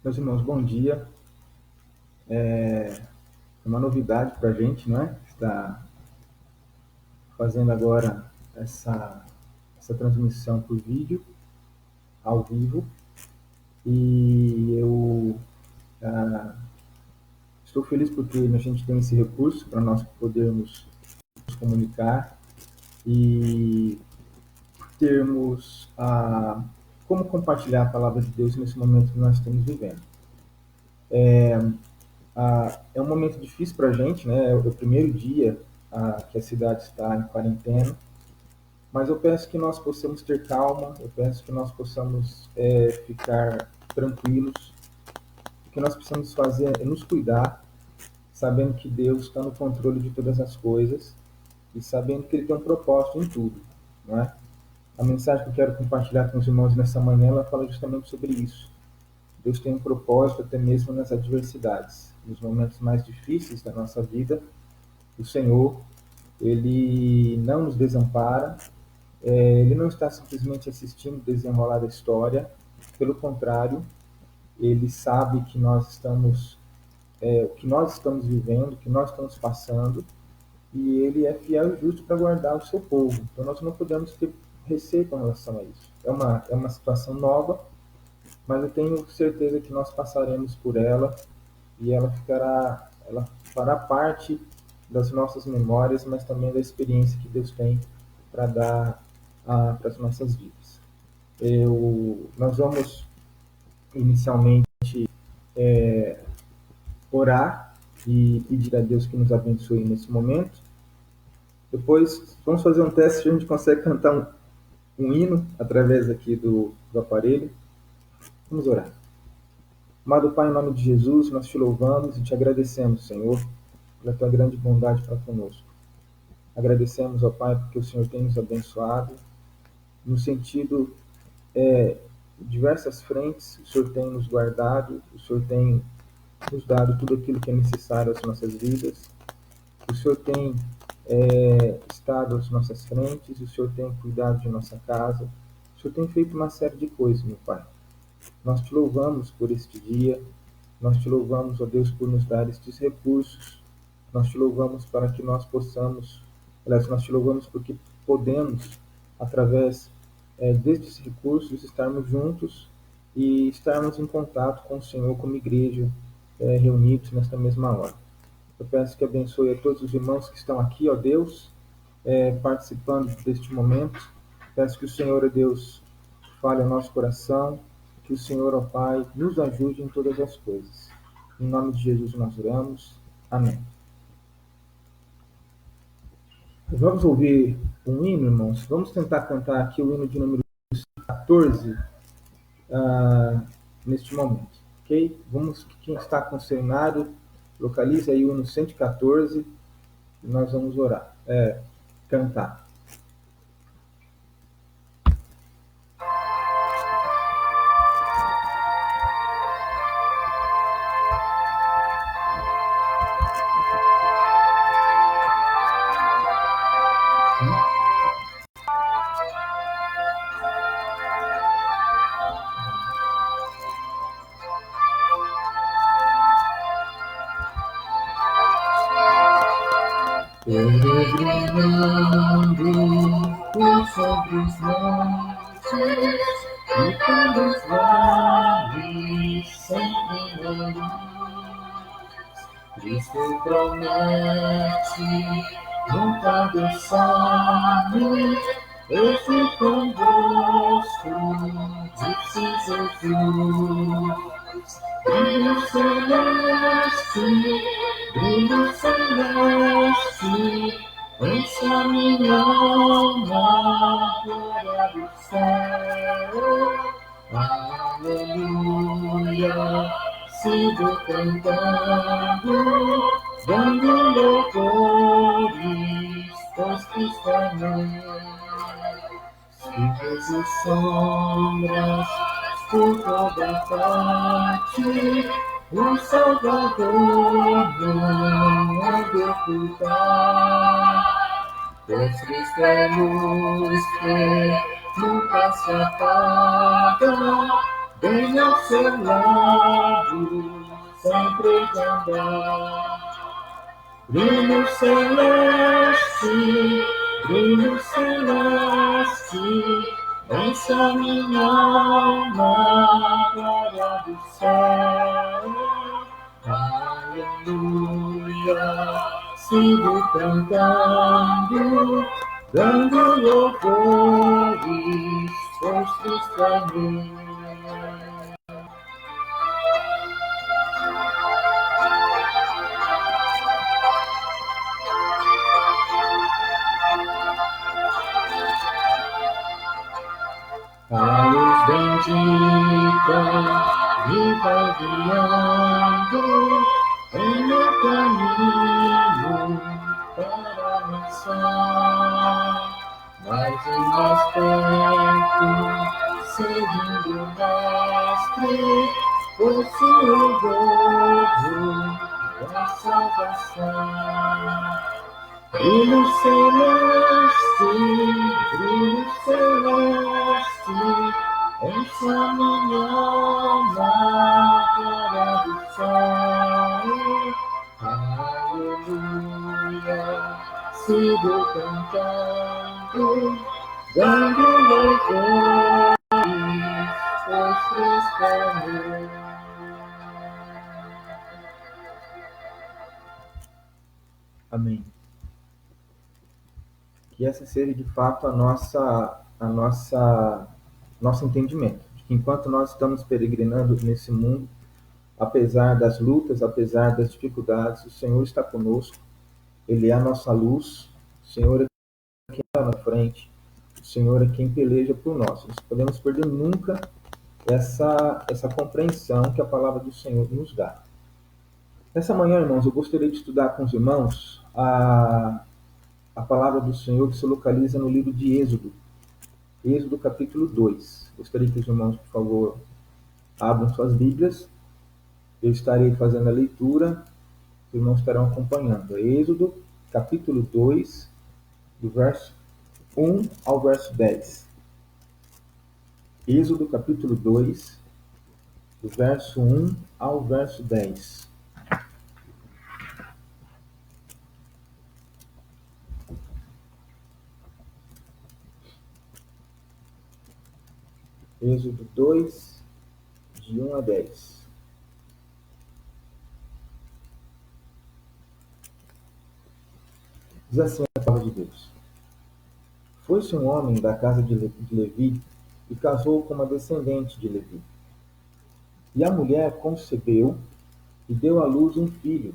Meus irmãos, bom dia. É uma novidade para a gente, não é? Está fazendo agora essa transmissão por vídeo, ao vivo. E eu estou feliz porque a gente tem esse recurso para nós podermos nos comunicar e termos como compartilhar a palavra de Deus nesse momento que nós estamos vivendo. É um momento difícil para a gente, né? É o primeiro dia que a cidade está em quarentena. Mas eu peço que nós possamos ter calma, eu peço que nós possamos ficar tranquilos. O que nós precisamos fazer é nos cuidar, sabendo que Deus está no controle de todas as coisas e sabendo que Ele tem um propósito em tudo, não é? A mensagem que eu quero compartilhar com os irmãos nessa manhã, ela fala justamente sobre isso. Deus tem um propósito até mesmo nas adversidades, nos momentos mais difíceis da nossa vida. O Senhor, Ele não nos desampara. Ele não está simplesmente assistindo desenrolar a história, pelo contrário, ele sabe que o que nós estamos vivendo, o que nós estamos passando, e ele é fiel e justo para guardar o seu povo. Então nós não podemos ter receio com relação a isso. É uma situação nova, mas eu tenho certeza que nós passaremos por ela e ela fará parte das nossas memórias, mas também da experiência que Deus tem para dar para as nossas vidas. Nós vamos inicialmente orar e pedir a Deus que nos abençoe nesse momento. Depois vamos fazer um teste se a gente consegue cantar um hino através aqui do aparelho. Vamos orar. Amado Pai, em nome de Jesus, nós te louvamos e te agradecemos, Senhor, pela tua grande bondade para conosco. Agradecemos, ó Pai, porque o Senhor tem nos abençoado no sentido diversas frentes. O Senhor tem nos guardado, o Senhor tem nos dado tudo aquilo que é necessário às nossas vidas. O Senhor tem estado às nossas frentes, o Senhor tem cuidado de nossa casa, o Senhor tem feito uma série de coisas, meu Pai. Nós te louvamos por este dia, nós te louvamos, ó Deus, por nos dar estes recursos, nós te louvamos para que nós possamos, aliás, nós te louvamos porque podemos, através destes recursos, estarmos juntos e estarmos em contato com o Senhor como igreja, reunidos nesta mesma hora. Eu peço que abençoe a todos os irmãos que estão aqui, ó Deus, participando deste momento. Peço que o Senhor, ó Deus, fale ao nosso coração, que o Senhor, ó Pai, nos ajude em todas as coisas. Em nome de Jesus nós oramos. Amém. Vamos ouvir um hino, irmãos? Vamos tentar cantar aqui o hino de número 14 neste momento, ok? Quem está com o cenário, localize aí o hino 114 e nós vamos orar, cantar. Peregrinando por sobre os montes e pelos vales sempre na luz. Cristo promete, nunca deixar-nos, eu fui convosco, disse Jesus. Brilho celeste, brilho celeste, enche a minha alma, glória do céu. Aleluia, sigo cantando, dando louvores, pois Cristo é meu. Escritos e sombras por toda parte, o Salvador não há de ocultar. Pois Cristo é luz que nunca se apaga, Bem ao seu lado, sempre de andar. Brilho celeste, brilho celeste, encha minha alma, glória do céu. Aleluia, sigo cantando, dando louvores, pois Cristo é meu. A luz bendita me vai guiando em meu caminho para a nação. Mais e mais perto, seguindo o Mestre, possuo o dobro da salvação. Brilho celeste, encha minha alma, glória do céu. Aleluia, sigo cantando, dando louvores, pois Cristo é meu. Amém. Que essa seja de fato nosso entendimento, de que enquanto nós estamos peregrinando nesse mundo, apesar das lutas, apesar das dificuldades, o Senhor está conosco, Ele é a nossa luz, o Senhor é quem está na frente, o Senhor é quem peleja por nós. Nós não podemos perder nunca essa compreensão que a palavra do Senhor nos dá. Nessa manhã, irmãos, eu gostaria de estudar com os irmãos a palavra do Senhor que se localiza no livro de Êxodo, Êxodo capítulo 2. Gostaria que os irmãos, por favor, abram suas Bíblias. Eu estarei fazendo a leitura, os irmãos estarão acompanhando. Êxodo capítulo 2, do verso 1 ao verso 10. Êxodo capítulo 2, do verso 1 ao verso 10. Êxodo 2, de 1 a 10. Diz assim a palavra de Deus. Foi-se um homem da casa de Levi e casou com uma descendente de Levi. E a mulher concebeu e deu à luz um filho.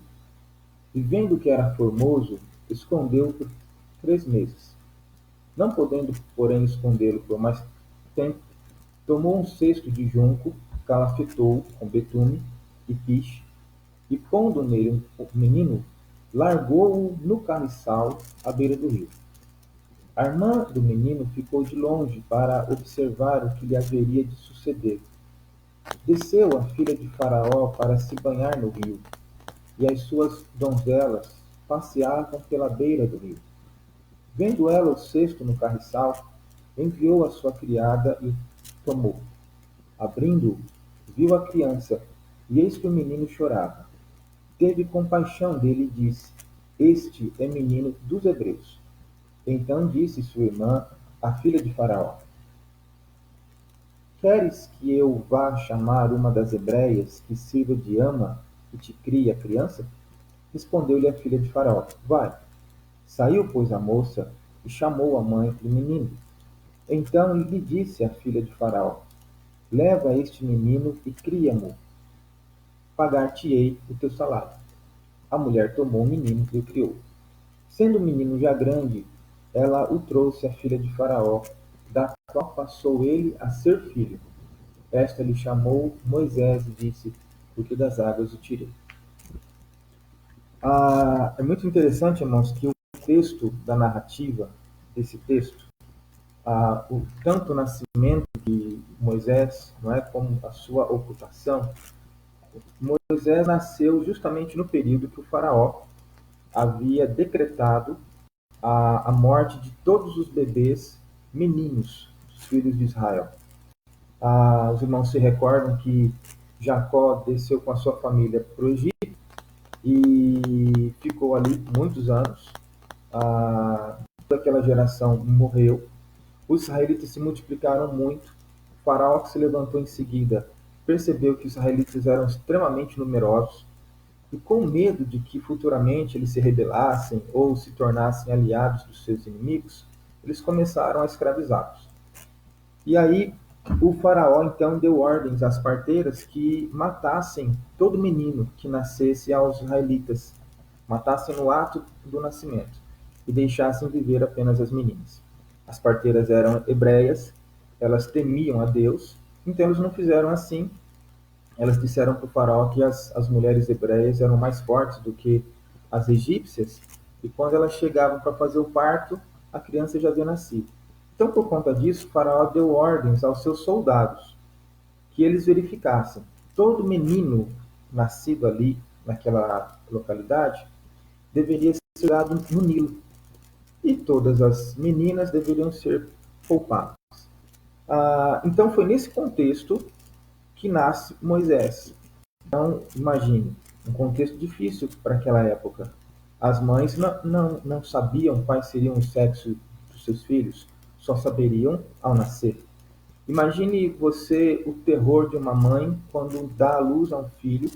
E vendo que era formoso, escondeu-o por 3 meses. Não podendo, porém, escondê-lo por mais tempo, tomou um cesto de junco, calafetou com betume e piche, e pondo nele o menino, largou-o no carriçal à beira do rio. A irmã do menino ficou de longe para observar o que lhe haveria de suceder. Desceu a filha de Faraó para se banhar no rio, e as suas donzelas passeavam pela beira do rio. Vendo ela o cesto no carriçal, enviou a sua criada e o tomou. Abrindo-o, viu a criança, e eis que o menino chorava. Teve compaixão dele e disse: Este é menino dos hebreus. Então disse sua irmã, a filha de Faraó: Queres que eu vá chamar uma das hebreias que sirva de ama e te crie a criança? Respondeu-lhe a filha de Faraó: Vai. Saiu, pois, a moça e chamou a mãe do menino. Então lhe disse a filha de Faraó: Leva este menino e cria-mo. Pagar-te-ei o teu salário. A mulher tomou o menino e o criou. Sendo o menino já grande, ela o trouxe à filha de Faraó, da qual passou ele a ser filho. Esta lhe chamou Moisés e disse: Porque das águas o tirei. É muito interessante, irmãos, que o texto da narrativa desse texto, tanto o nascimento de Moisés, não é, como a sua ocultação, Moisés nasceu justamente no período que o faraó havia decretado a morte de todos os bebês meninos, os filhos de Israel. Os irmãos se recordam que Jacó desceu com a sua família para o Egito e ficou ali muitos anos. Toda aquela geração morreu. Os israelitas se multiplicaram muito. O faraó, que se levantou em seguida, percebeu que os israelitas eram extremamente numerosos e, com medo de que futuramente eles se rebelassem ou se tornassem aliados dos seus inimigos, eles começaram a escravizá-los. E aí o faraó então deu ordens às parteiras que matassem todo menino que nascesse aos israelitas, matassem no ato do nascimento e deixassem viver apenas as meninas. As parteiras eram hebreias, elas temiam a Deus, então eles não fizeram assim. Elas disseram para o faraó que as mulheres hebreias eram mais fortes do que as egípcias, e quando elas chegavam para fazer o parto, a criança já havia nascido. Então, por conta disso, o faraó deu ordens aos seus soldados que eles verificassem todo menino nascido ali, naquela localidade, deveria ser dado no Nilo, e todas as meninas deveriam ser poupadas. Então, foi nesse contexto que nasce Moisés. Então, imagine, um contexto difícil para aquela época. As mães não sabiam quais seriam os sexos dos seus filhos, só saberiam ao nascer. Imagine você o terror de uma mãe quando dá à luz a um filho,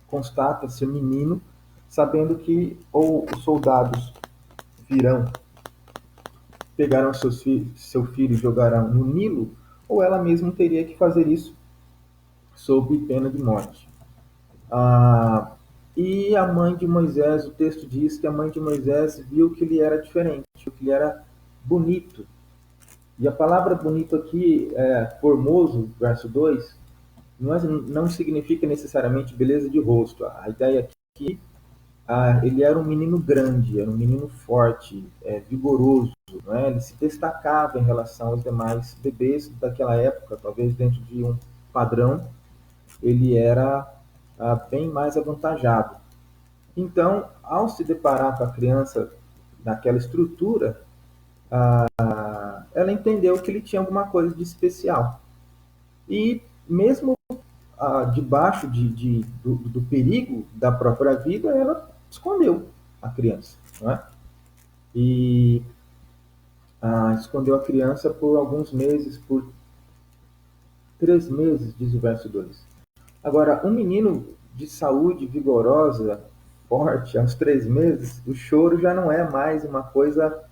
constata ser menino, sabendo que ou os soldados virão, pegarão seu filho e jogarão no Nilo, ou ela mesma teria que fazer isso sob pena de morte. Ah, e a mãe de Moisés, o texto diz que a mãe de Moisés viu que ele era diferente, que ele era bonito. E a palavra bonito aqui, formoso, verso 2, não significa necessariamente beleza de rosto. A ideia aqui, ele era um menino grande, era um menino forte, vigoroso, não é? Ele se destacava em relação aos demais bebês daquela época, talvez dentro de um padrão, ele era bem mais avantajado. Então, ao se deparar com a criança naquela estrutura, ela entendeu que ele tinha alguma coisa de especial. E mesmo debaixo do perigo da própria vida, ela escondeu a criança. Não é? E escondeu a criança por alguns meses, por 3 meses, diz o verso 2. Agora, um menino de saúde vigorosa, forte, aos 3 meses, o choro já não é mais uma coisa,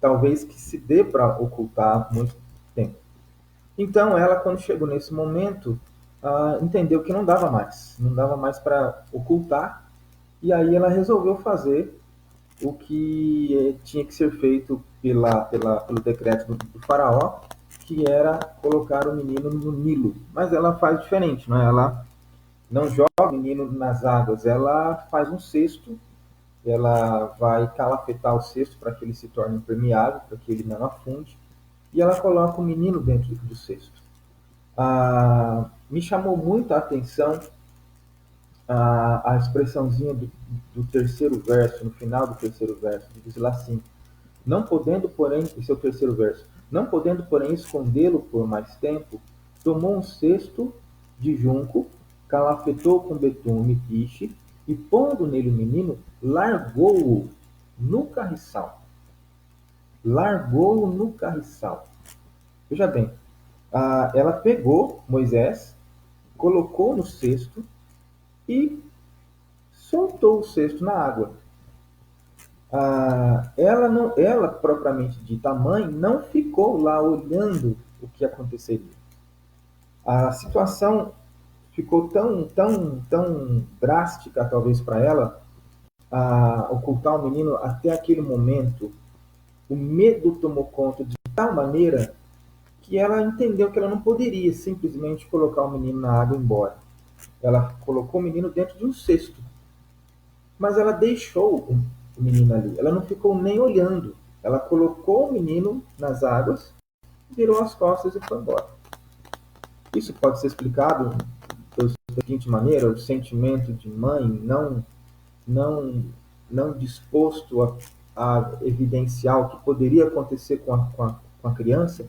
talvez, que se dê para ocultar muito tempo. Então, ela, quando chegou nesse momento, entendeu que não dava mais para ocultar, e aí ela resolveu fazer o que tinha que ser feito pelo decreto do faraó, que era colocar o menino no Nilo. Mas ela faz diferente, não é? Ela não joga o menino nas águas, ela faz um cesto, ela vai calafetar o cesto para que ele se torne impermeável, para que ele não afunde, e ela coloca o menino dentro do cesto. Me chamou muito a atenção a expressãozinha do terceiro verso, no final do terceiro verso, diz lá assim: não podendo, porém, esse é o terceiro verso, não podendo, porém, escondê-lo por mais tempo, tomou um cesto de junco, calafetou com betume e piche, e pondo nele o menino, largou-o no carriçal. Largou-o no carriçal. Veja bem, ela pegou Moisés, colocou no cesto e soltou o cesto na água. Ela propriamente dita, a mãe, não ficou lá olhando o que aconteceria. A situação ficou tão drástica, talvez, para ela, ocultar o menino até aquele momento. O medo tomou conta de tal maneira que ela entendeu que ela não poderia simplesmente colocar o menino na água e ir embora. Ela colocou o menino dentro de um cesto. Mas ela deixou o menino ali. Ela não ficou nem olhando. Ela colocou o menino nas águas, virou as costas e foi embora. Isso pode ser explicado da seguinte maneira: o sentimento de mãe não disposto a evidenciar o que poderia acontecer com a criança.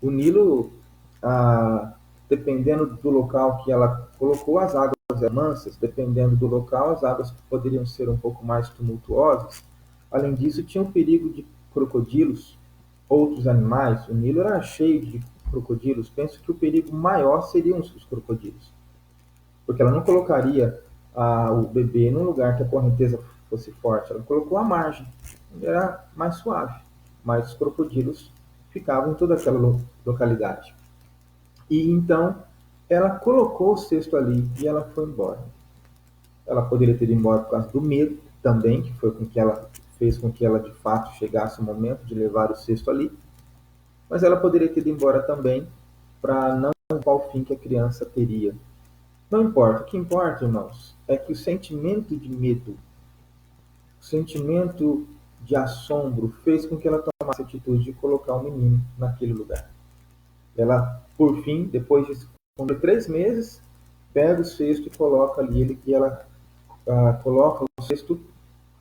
O Nilo ah, dependendo do local que ela colocou, as águas eram mansas, dependendo do local, as águas poderiam ser um pouco mais tumultuosas. Além disso, tinha o perigo de crocodilos, outros animais. O Nilo era cheio de crocodilos. Penso que o perigo maior seriam os crocodilos, porque ela não colocaria o bebê num lugar que a correnteza fosse forte, ela colocou à margem, onde era mais suave, mas os crocodilos ficavam em toda aquela localidade. E então ela colocou o cesto ali e ela foi embora. Ela poderia ter ido embora por causa do medo também, que foi com que ela fez com que ela de fato chegasse o momento de levar o cesto ali, mas ela poderia ter ido embora também para não qual fim que a criança teria. Não importa, o que importa, irmãos, é que o sentimento de medo, o sentimento de assombro fez com que ela tomasse a atitude de colocar o menino naquele lugar. Ela, por fim, depois de 3 meses, pega o cesto e coloca ali ele, e ela coloca o cesto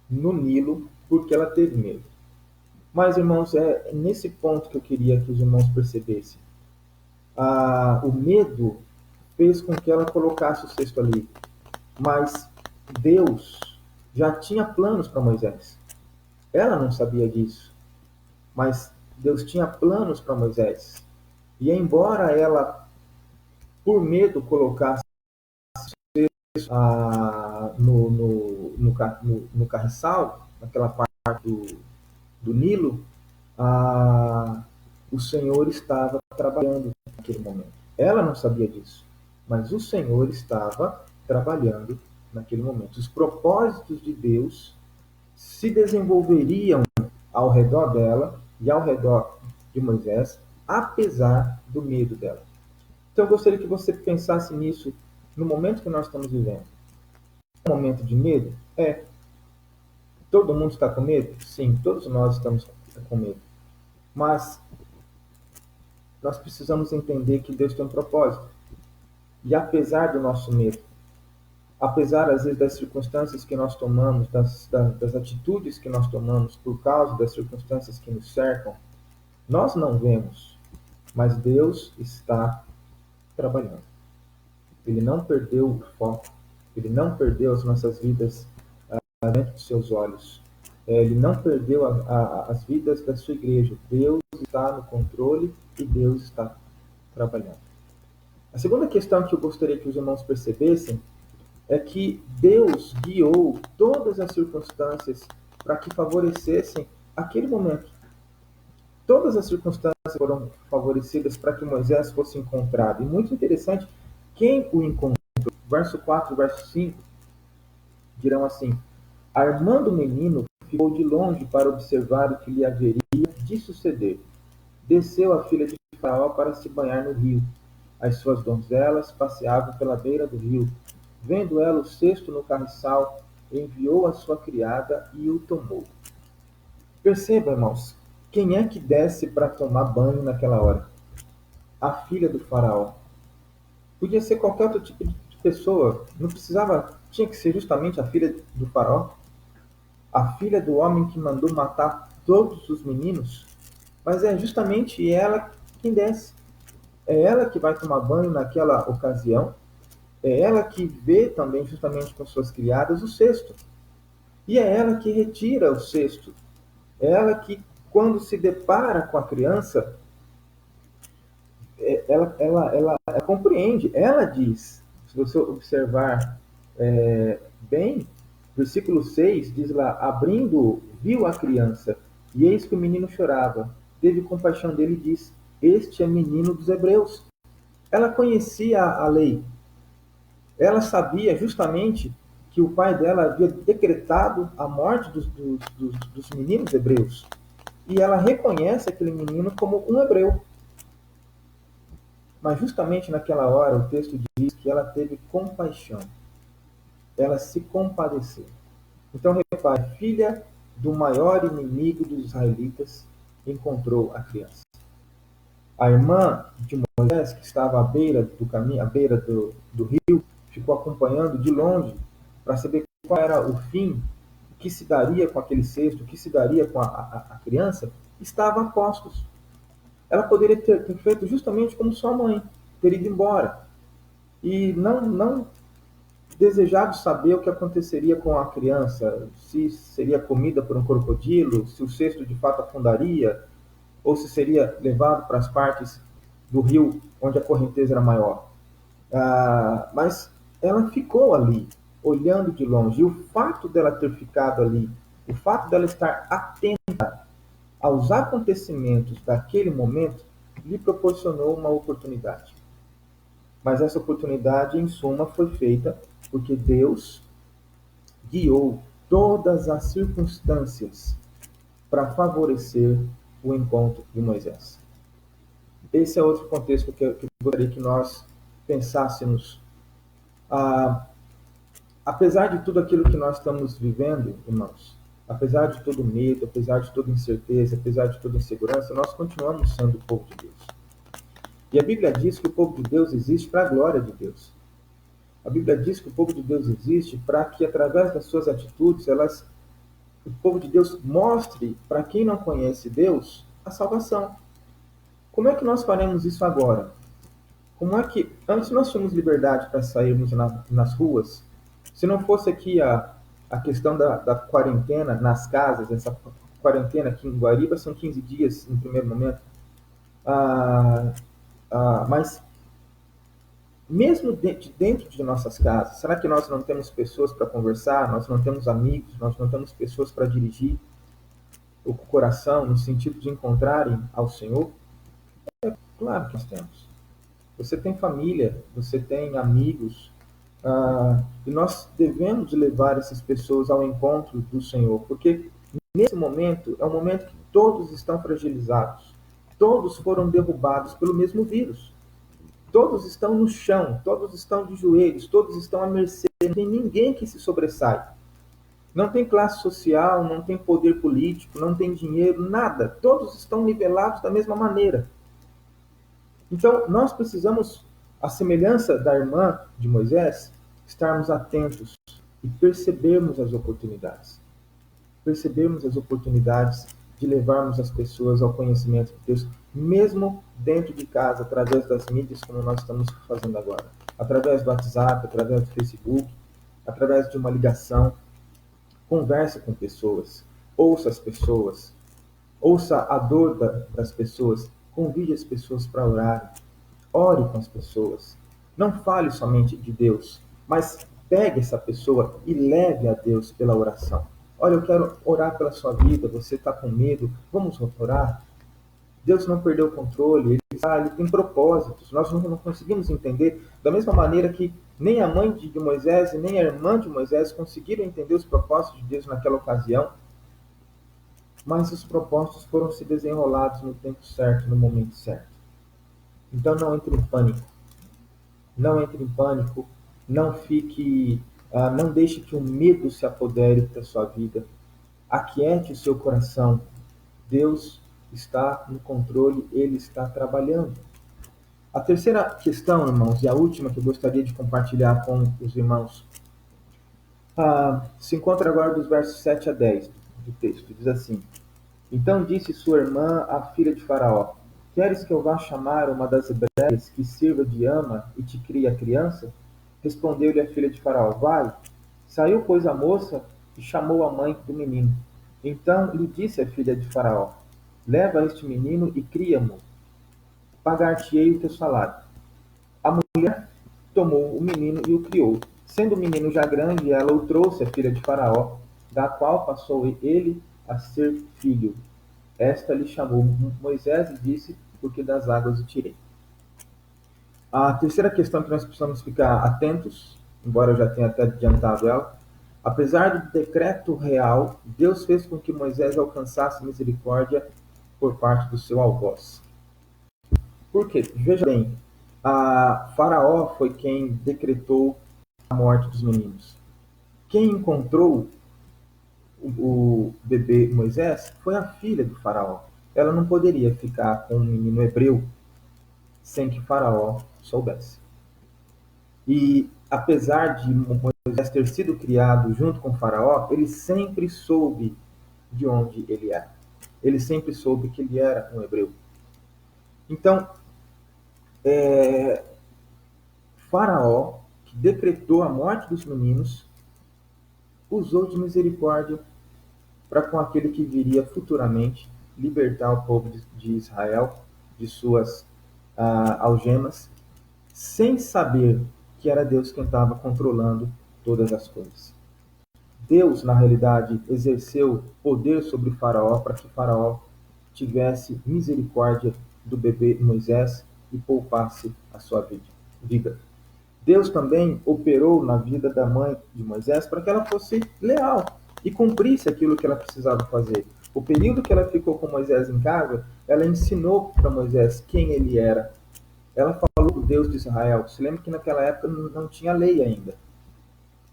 no Nilo porque ela teve medo. Mas, irmãos, é nesse ponto que eu queria que os irmãos percebessem. O medo fez com que ela colocasse o cesto ali, mas Deus já tinha planos para Moisés. Ela não sabia disso, mas Deus tinha planos para Moisés. E embora ela, por medo, colocasse no carriçal, naquela parte do Nilo, o Senhor estava trabalhando naquele momento. Ela não sabia disso, mas o Senhor estava trabalhando naquele momento. Os propósitos de Deus se desenvolveriam ao redor dela e ao redor de Moisés, apesar do medo dela. Então eu gostaria que você pensasse nisso no momento que nós estamos vivendo. É um momento de medo? É. Todo mundo está com medo? Sim, todos nós estamos com medo. Mas nós precisamos entender que Deus tem um propósito. E apesar do nosso medo, apesar às vezes das circunstâncias que nós tomamos, das atitudes que nós tomamos por causa das circunstâncias que nos cercam, nós não vemos, mas Deus está trabalhando. Ele não perdeu o foco, ele não perdeu as nossas vidas dentro dos seus olhos. Ele não perdeu as vidas da sua igreja. Deus está no controle e Deus está trabalhando. A segunda questão que eu gostaria que os irmãos percebessem é que Deus guiou todas as circunstâncias para que favorecessem aquele momento. Todas as circunstâncias foram favorecidas para que Moisés fosse encontrado. E muito interessante, quem o encontrou? Verso 4, verso 5, dirão assim: armando o menino, ficou de longe para observar o que lhe haveria de suceder. Desceu a filha de Faraó para se banhar no rio. As suas donzelas passeavam pela beira do rio. Vendo ela o cesto no carriçal, enviou a sua criada e o tomou. Perceba, irmãos, quem é que desce para tomar banho naquela hora? A filha do faraó. Podia ser qualquer outro tipo de pessoa, não precisava, tinha que ser justamente a filha do faraó, a filha do homem que mandou matar todos os meninos, mas é justamente ela quem desce. É ela que vai tomar banho naquela ocasião, é ela que vê também, justamente com suas criadas, o cesto. E é ela que retira o cesto. É ela que, quando se depara com a criança, ela compreende, ela diz, se você observar bem, versículo 6 diz lá: abrindo, viu a criança, e eis que o menino chorava. Teve compaixão dele e disse: este é menino dos hebreus. Ela conhecia a lei, ela sabia justamente que o pai dela havia decretado a morte dos meninos hebreus. E ela reconhece aquele menino como um hebreu. Mas justamente naquela hora, o texto diz que ela teve compaixão. Ela se compadeceu. Então, repare, filha do maior inimigo dos israelitas encontrou a criança. A irmã de Moisés, que estava à beira do caminho, à beira do rio, ficou acompanhando de longe para saber qual era o fim, o que se daria com aquele cesto, o que se daria com a criança, estava a postos. Ela poderia ter feito justamente como sua mãe, ter ido embora e não desejado saber o que aconteceria com a criança, se seria comida por um crocodilo, se o cesto de fato afundaria, ou se seria levado para as partes do rio onde a correnteza era maior. Mas ela ficou ali, olhando de longe. E o fato dela ter ficado ali, o fato dela estar atenta aos acontecimentos daquele momento, lhe proporcionou uma oportunidade. Mas essa oportunidade, em suma, foi feita porque Deus guiou todas as circunstâncias para favorecer o encontro de Moisés. Esse é outro contexto que eu gostaria que nós pensássemos. Ah, Apesar de tudo aquilo que nós estamos vivendo, irmãos, apesar de todo medo, apesar de toda incerteza, apesar de toda insegurança, nós continuamos sendo o povo de Deus. E a Bíblia diz que o povo de Deus existe para a glória de Deus. A Bíblia diz que o povo de Deus existe para que, através das suas atitudes, o povo de Deus mostre para quem não conhece Deus a salvação. Como é que nós faremos isso agora? Como é que, antes nós tínhamos liberdade para sairmos nas ruas, se não fosse aqui a questão da quarentena nas casas, essa quarentena aqui em Guariba são 15 dias no primeiro momento, mas mesmo dentro de nossas casas, será que nós não temos pessoas para conversar, nós não temos amigos, nós não temos pessoas para dirigir o coração no sentido de encontrarem ao Senhor? Claro que nós temos. Você tem família, você tem amigos, e nós devemos levar essas pessoas ao encontro do Senhor, porque nesse momento é um momento que todos estão fragilizados, todos foram derrubados pelo mesmo vírus, todos estão no chão, todos estão de joelhos, todos estão à mercê, não tem ninguém que se sobressai. Não tem classe social, não tem poder político, não tem dinheiro, nada. Todos estão nivelados da mesma maneira. Então, nós precisamos, à semelhança da irmã de Moisés, estarmos atentos e percebermos as oportunidades. Percebermos as oportunidades de levarmos as pessoas ao conhecimento de Deus, mesmo dentro de casa, através das mídias, como nós estamos fazendo agora. Através do WhatsApp, através do Facebook, através de uma ligação. Converse com pessoas, ouça as pessoas, ouça a dor das pessoas, convide as pessoas para orar, ore com as pessoas. Não fale somente de Deus, mas pegue essa pessoa e leve a Deus pela oração. Olha, eu quero orar pela sua vida, você está com medo, vamos orar? Deus não perdeu o controle, ele tem propósitos, nós não conseguimos entender, da mesma maneira que nem a mãe de Moisés e nem a irmã de Moisés conseguiram entender os propósitos de Deus naquela ocasião, mas os propósitos foram se desenrolados no tempo certo, no momento certo. Então não entre em pânico, não entre em pânico, não fique, não deixe que o medo se apodere da sua vida, aquiete o seu coração, Deus está no controle, Ele está trabalhando. A terceira questão, irmãos, e a última que eu gostaria de compartilhar com os irmãos, se encontra agora dos versos 7 a 10 do texto. Diz assim: Então disse sua irmã, a filha de Faraó: Queres que eu vá chamar uma das hebreias que sirva de ama e te crie a criança? Respondeu-lhe a filha de Faraó: Vai. Saiu, pois, a moça e chamou a mãe do menino. Então lhe disse a filha de Faraó: Leva este menino e cria-mo. Pagar-te-ei o teu salário. A mulher tomou o menino e o criou. Sendo o menino já grande, ela o trouxe à filha de Faraó, da qual passou ele a ser filho. Esta lhe chamou Moisés e disse: Porque das águas o tirei. A terceira questão que nós precisamos ficar atentos, embora eu já tenha até adiantado ela, apesar do decreto real, Deus fez com que Moisés alcançasse misericórdia por parte do seu algoz. Por quê? Veja bem, Faraó foi quem decretou a morte dos meninos. Quem encontrou o bebê Moisés foi a filha do Faraó. Ela não poderia ficar com um menino hebreu sem que Faraó soubesse. E apesar de Moisés ter sido criado junto com Faraó, ele sempre soube de onde ele era. Ele sempre soube que ele era um hebreu. Então, Faraó, que decretou a morte dos meninos, usou de misericórdia para com aquele que viria futuramente libertar o povo de Israel de suas algemas, sem saber que era Deus quem estava controlando todas as coisas. Deus, na realidade, exerceu poder sobre Faraó para que Faraó tivesse misericórdia do bebê Moisés e poupasse a sua vida. Deus também operou na vida da mãe de Moisés para que ela fosse leal e cumprisse aquilo que ela precisava fazer. O período que ela ficou com Moisés em casa, ela ensinou para Moisés quem ele era. Ela falou do Deus de Israel. Se lembra que naquela época não tinha lei ainda.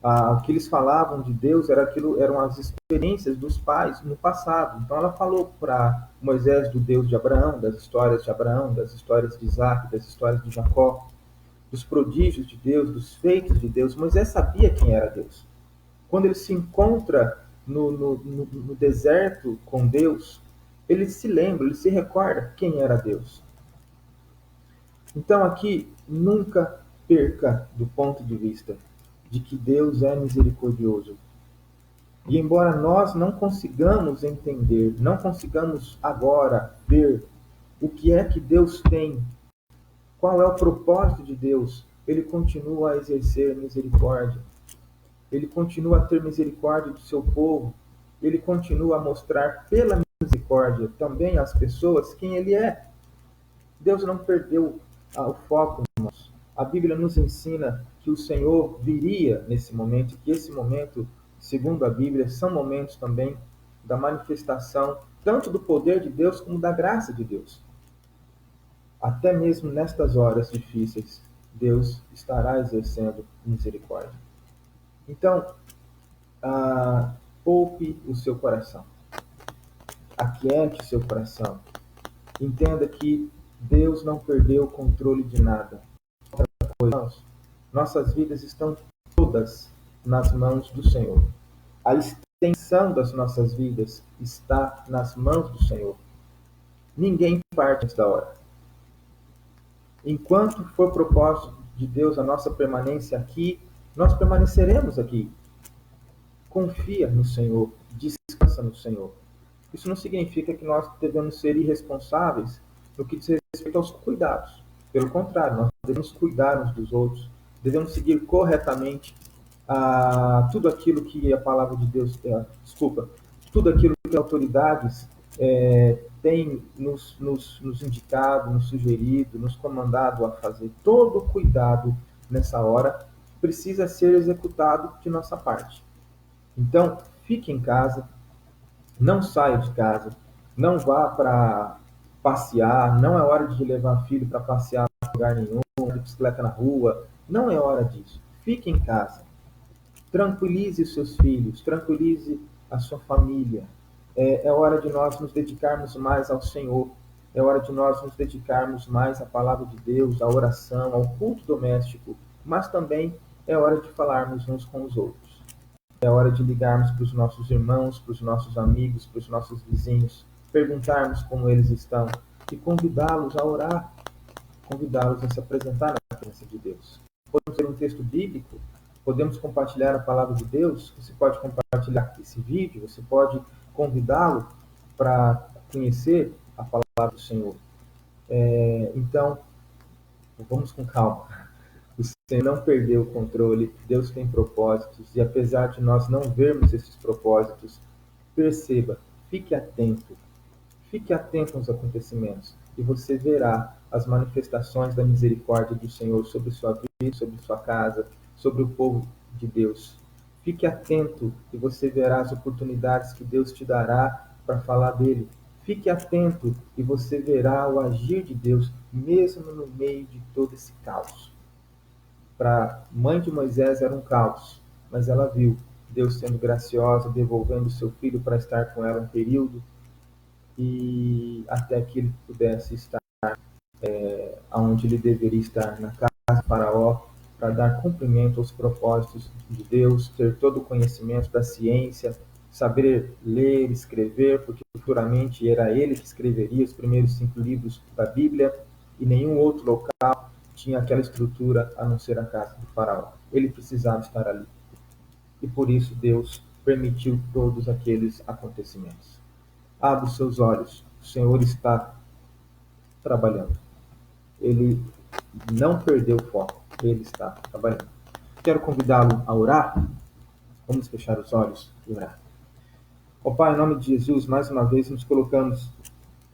O que eles falavam de Deus eram as experiências dos pais no passado. Então ela falou para Moisés do Deus de Abraão, das histórias de Isaac, das histórias de Jacó, dos prodígios de Deus, dos feitos de Deus. Moisés sabia quem era Deus. Quando ele se encontra no deserto com Deus, ele se lembra, ele se recorda quem era Deus. Então aqui, nunca perca do ponto de vista de que Deus é misericordioso. E embora nós não consigamos entender, não consigamos agora ver o que é que Deus tem, qual é o propósito de Deus, ele continua a exercer misericórdia. Ele continua a ter misericórdia do seu povo. Ele continua a mostrar pela misericórdia também às pessoas quem ele é. Deus não perdeu o foco, irmãos. A Bíblia nos ensina que o Senhor viria nesse momento, e que esse momento, segundo a Bíblia, são momentos também da manifestação tanto do poder de Deus como da graça de Deus. Até mesmo nestas horas difíceis, Deus estará exercendo misericórdia. Então, poupe o seu coração. Aquiete o seu coração. Entenda que Deus não perdeu o controle de nada. Nossas vidas estão todas nas mãos do Senhor. A extensão das nossas vidas está nas mãos do Senhor. Ninguém parte antes da hora. Enquanto for propósito de Deus a nossa permanência aqui, nós permaneceremos aqui. Confia no Senhor, descansa no Senhor. Isso não significa que nós devemos ser irresponsáveis no que diz respeito aos cuidados. Pelo contrário, nós devemos cuidar uns dos outros, devemos seguir corretamente tudo aquilo que a palavra de Deus, tudo aquilo que as autoridades têm nos indicado, nos sugerido, nos comandado a fazer. Todo cuidado nessa hora precisa ser executado de nossa parte. Então, fique em casa, não saia de casa, não vá para passear, não é hora de levar filho para passear em lugar nenhum, de bicicleta na rua, não é hora disso. Fique em casa, tranquilize os seus filhos, tranquilize a sua família. É hora de nós nos dedicarmos mais ao Senhor, é hora de nós nos dedicarmos mais à palavra de Deus, à oração, ao culto doméstico, mas também é hora de falarmos uns com os outros. É hora de ligarmos para os nossos irmãos, para os nossos amigos, para os nossos vizinhos, perguntarmos como eles estão e convidá-los a orar, convidá-los a se apresentar na presença de Deus. Podemos ter um texto bíblico, podemos compartilhar a palavra de Deus, você pode compartilhar esse vídeo, você pode convidá-lo para conhecer a palavra do Senhor. Então, vamos com calma. O Senhor não perdeu o controle, Deus tem propósitos, e apesar de nós não vermos esses propósitos, perceba, fique atento aos acontecimentos, e você verá as manifestações da misericórdia do Senhor sobre sua vida, sobre sua casa, sobre o povo de Deus. Fique atento e você verá as oportunidades que Deus te dará para falar dele. Fique atento e você verá o agir de Deus, mesmo no meio de todo esse caos. Para a mãe de Moisés era um caos, mas ela viu Deus sendo graciosa, devolvendo seu filho para estar com ela um período, e até que ele pudesse estar onde ele deveria estar, na casa de Faraó, para dar cumprimento aos propósitos de Deus, ter todo o conhecimento da ciência, saber ler, escrever, porque futuramente era ele que escreveria os primeiros 5 livros da Bíblia, e nenhum outro local tinha aquela estrutura a não ser a casa do faraó. Ele precisava estar ali. E por isso Deus permitiu todos aqueles acontecimentos. Abra os seus olhos, o Senhor está trabalhando. Ele não perdeu o foco, ele está trabalhando. Quero convidá-lo a orar. Vamos fechar os olhos e orar. Ó Pai, em nome de Jesus, mais uma vez nos colocamos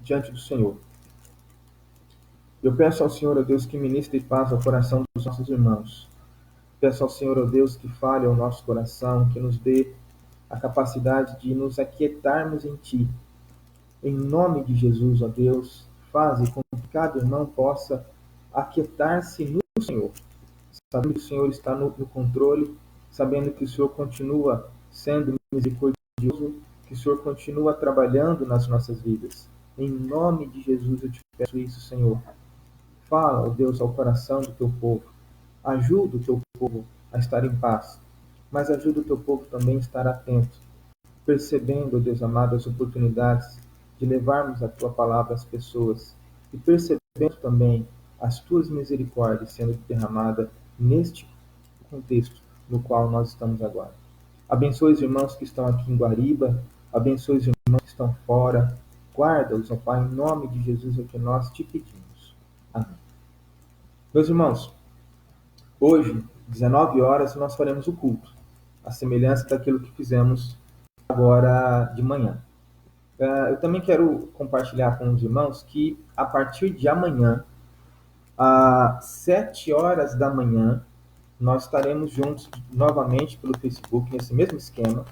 diante do Senhor. Eu peço ao Senhor, ó Deus, que ministre paz ao coração dos nossos irmãos. Peço ao Senhor, ó Deus, que fale ao nosso coração, que nos dê a capacidade de nos aquietarmos em Ti. Em nome de Jesus, ó Deus, faze com que cada irmão possa aquietar-se no Senhor, sabendo que o Senhor está no controle, sabendo que o Senhor continua sendo misericordioso, que o Senhor continua trabalhando nas nossas vidas. Em nome de Jesus eu te peço isso, Senhor. Fala, ó Deus, ao coração do teu povo. Ajuda o teu povo a estar em paz, mas ajuda o teu povo também a estar atento, percebendo, ó Deus amado, as oportunidades de levarmos a tua palavra às pessoas e percebendo também as tuas misericórdias sendo derramadas neste contexto no qual nós estamos agora. Abençoe os irmãos que estão aqui em Guariba, abençoe os irmãos que estão fora, guarda-os, ó Pai, em nome de Jesus é que nós te pedimos. Amém. Meus irmãos, hoje, 19 horas, nós faremos o culto, a semelhança daquilo que fizemos agora de manhã. Eu também quero compartilhar com os irmãos que a partir de amanhã, às 7 horas da manhã, nós estaremos juntos novamente pelo Facebook, nesse mesmo esquema,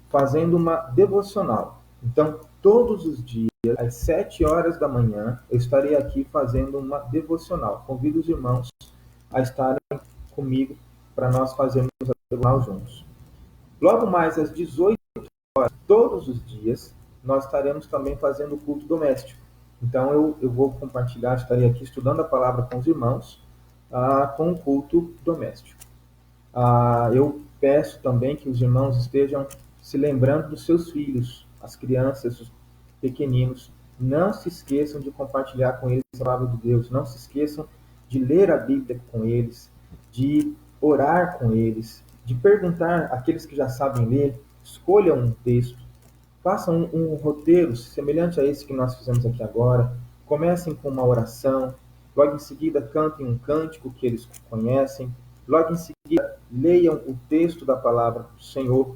fazendo uma devocional. Então, todos os dias, às 7 horas da manhã, eu estarei aqui fazendo uma devocional. Convido os irmãos a estarem comigo para nós fazermos a devocional juntos. Logo mais às 18 horas, todos os dias, nós estaremos também fazendo o culto doméstico. Então, eu vou compartilhar, estarei aqui estudando a palavra com os irmãos, com o culto doméstico. Eu peço também que os irmãos estejam se lembrando dos seus filhos, as crianças, os pequeninos. Não se esqueçam de compartilhar com eles a palavra de Deus. Não se esqueçam de ler a Bíblia com eles, de orar com eles, de perguntar àqueles que já sabem ler. Escolham um texto, façam um roteiro semelhante a esse que nós fizemos aqui agora. Comecem com uma oração, logo em seguida cantem um cântico que eles conhecem, logo em seguida leiam o texto da palavra do Senhor,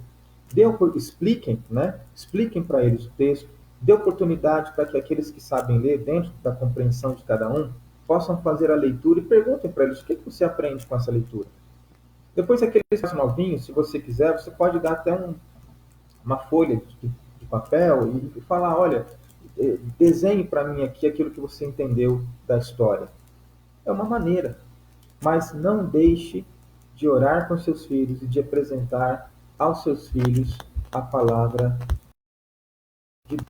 expliquem, expliquem para eles o texto, dê oportunidade para que aqueles que sabem ler, dentro da compreensão de cada um, possam fazer a leitura e perguntem para eles o que você aprende com essa leitura. Depois, aqueles mais novinhos, se você quiser, você pode dar até uma folha de papel e falar, olha, desenhe para mim aqui aquilo que você entendeu da história. É uma maneira, mas não deixe de orar com seus filhos e de apresentar aos seus filhos a palavra de Deus.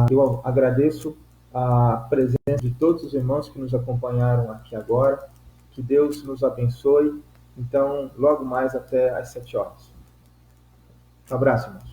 Eu agradeço a presença de todos os irmãos que nos acompanharam aqui agora. Que Deus nos abençoe. Então, logo mais até às 7 horas. Um abraço, irmãos.